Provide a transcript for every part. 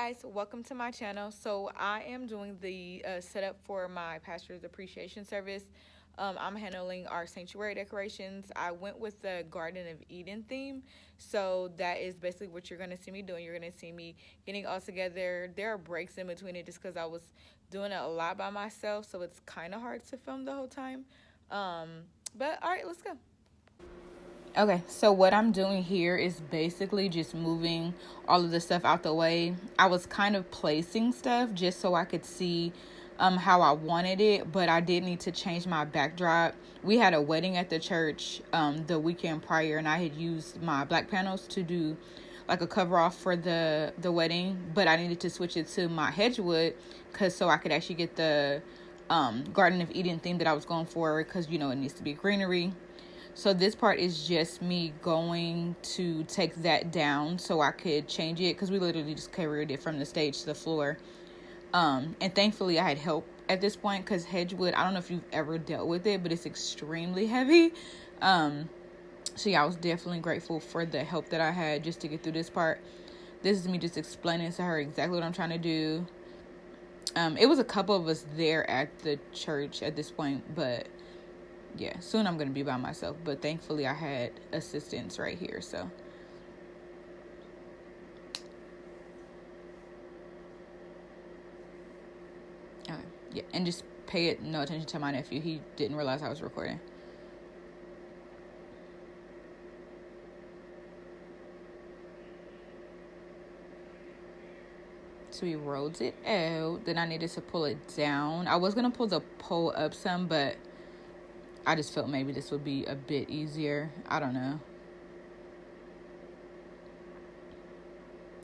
guys, welcome to my channel. So I am doing the setup for my pastor's appreciation service. I'm handling our sanctuary decorations. I went with the Garden of Eden theme, so that is basically what you're going to see me doing. You're going to see me getting all together. There are breaks in between it just because I was doing it a lot by myself, so it's kind of hard to film the whole time. But all right, let's go. Okay, so what I'm doing here is basically just moving all of the stuff out the way. I was kind of placing stuff just so I could see how I wanted it, but I did need to change my backdrop. We had a wedding at the church the weekend prior, and I had used my black panels to do like a cover off for the wedding, but I needed to switch it to my hedgewood so I could actually get the Garden of Eden theme that I was going for, because it needs to be greenery. So this part is just me going to take that down so I could change it, because we literally just carried it from the stage to the floor. And thankfully I had help at this point, because hedgewood, I don't know if you've ever dealt with it, but it's extremely heavy. So yeah, I was definitely grateful for the help that I had just to get through this part. This is me just explaining to her exactly what I'm trying to do. It was a couple of us there at the church at this point, but yeah, soon I'm going to be by myself, but thankfully I had assistance right here, so. Yeah, and just pay no attention to my nephew. He didn't realize I was recording. So he rolls it out. Then I needed to pull it down. I was going to pull the pole up some, but I just felt maybe this would be a bit easier. I don't know.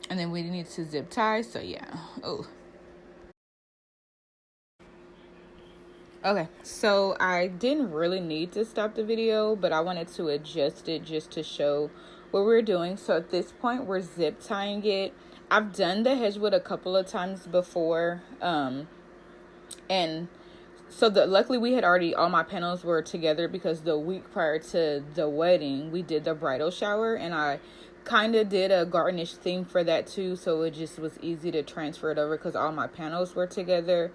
And then we need to zip tie. So yeah. Oh. Okay. So I didn't really need to stop the video, but I wanted to adjust it just to show what we're doing. So at this point, we're zip tying it. I've done the hedgewood a couple of times before. And so luckily we had already, all my panels were together, because the week prior to the wedding, we did the bridal shower, and I kind of did a gardenish theme for that too. So it just was easy to transfer it over because all my panels were together.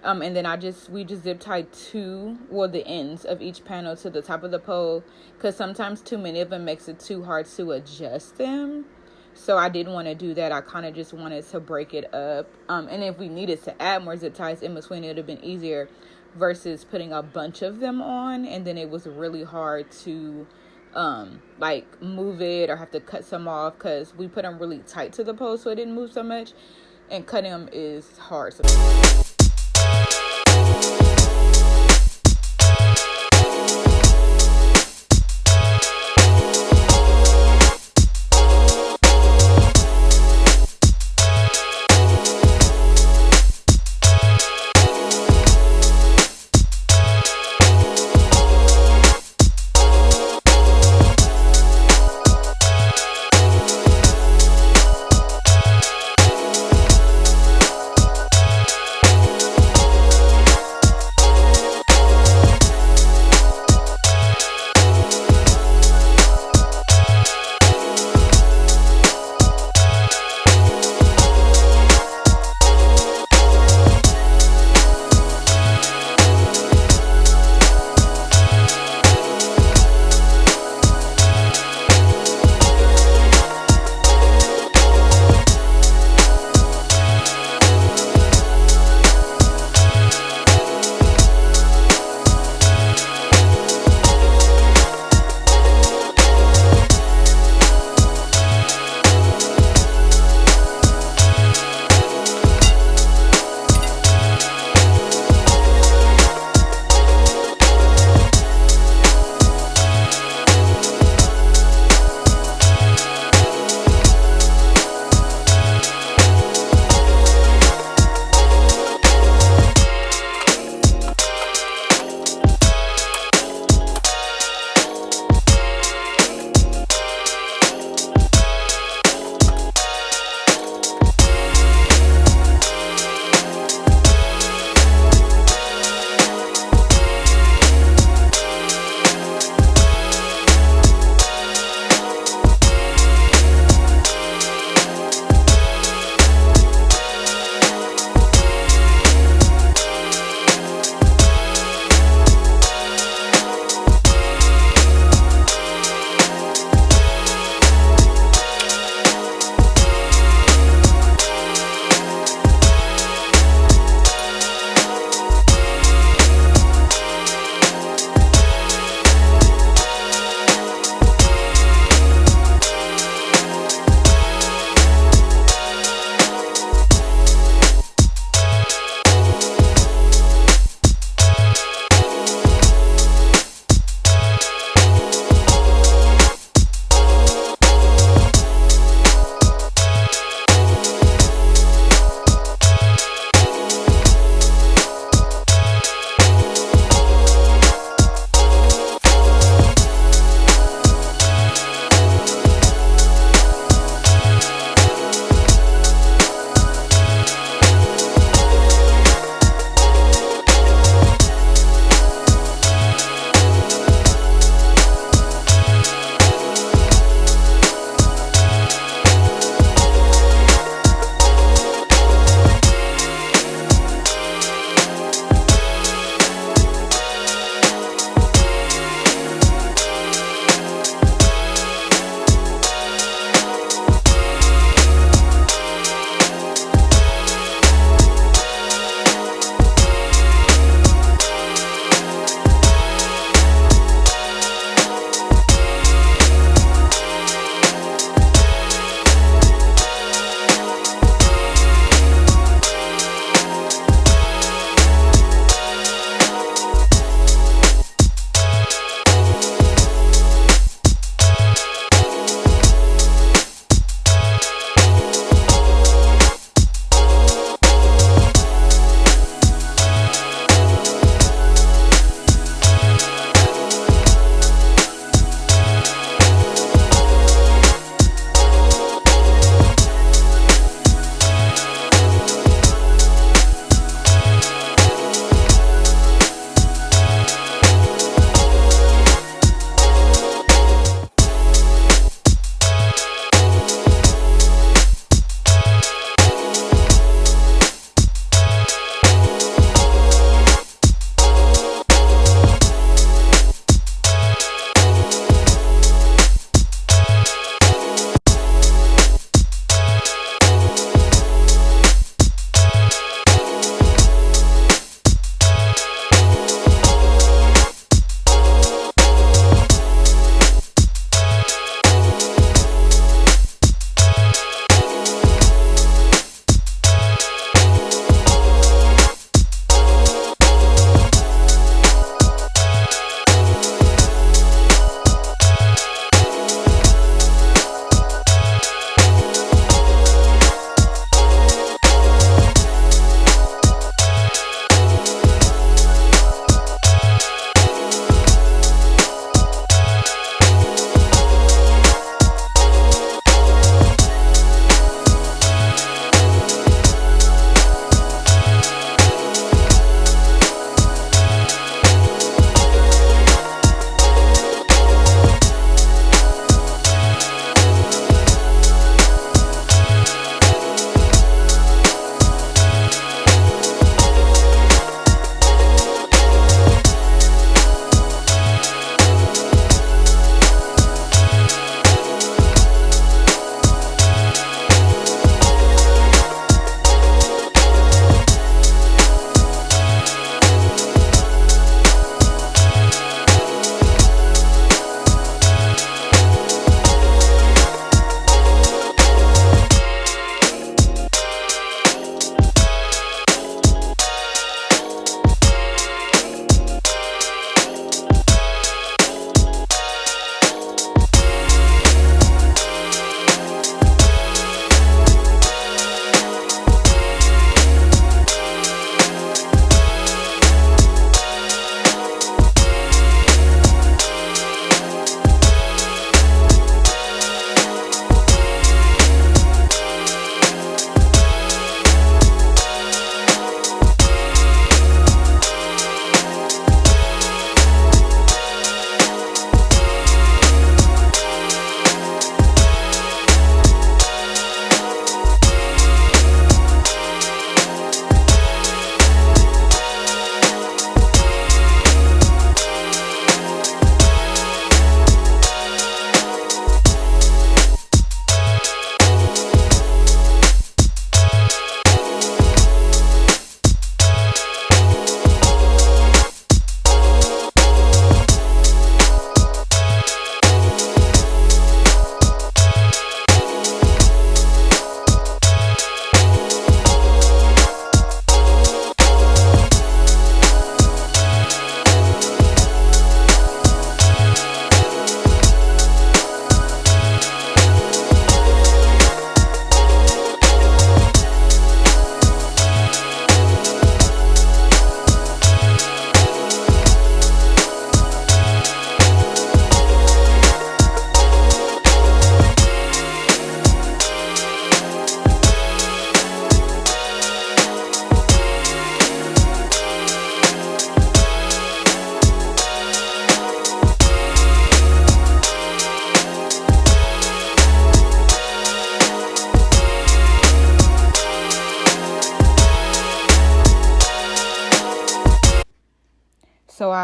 And then we just zip tied the ends of each panel to the top of the pole, because sometimes too many of them makes it too hard to adjust them. So I didn't want to do that. I kind of just wanted to break it up. And if we needed to add more zip ties in between, it would have been easier versus putting a bunch of them on. And then it was really hard to move it or have to cut some off, because we put them really tight to the pole so it didn't move so much. And cutting them is hard.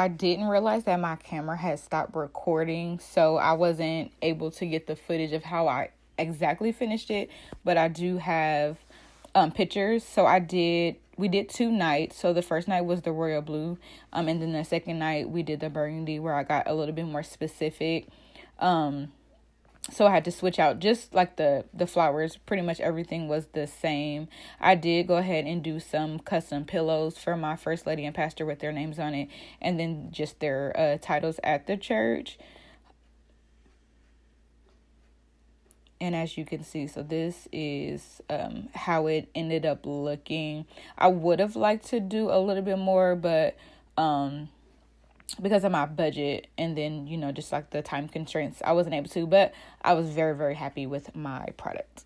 I didn't realize that my camera had stopped recording, so I wasn't able to get the footage of how I exactly finished it, but I do have pictures. So we did 2 nights. So the first night was the royal blue, and then the second night we did the burgundy, where I got a little bit more specific. So I had to switch out just like the flowers. Pretty much everything was the same. I did go ahead and do some custom pillows for my first lady and pastor with their names on it, and then just their titles at the church. And as you can see, so this is how it ended up looking. I would have liked to do a little bit more, but because of my budget and then, just like the time constraints, I wasn't able to. But I was very, very happy with my product.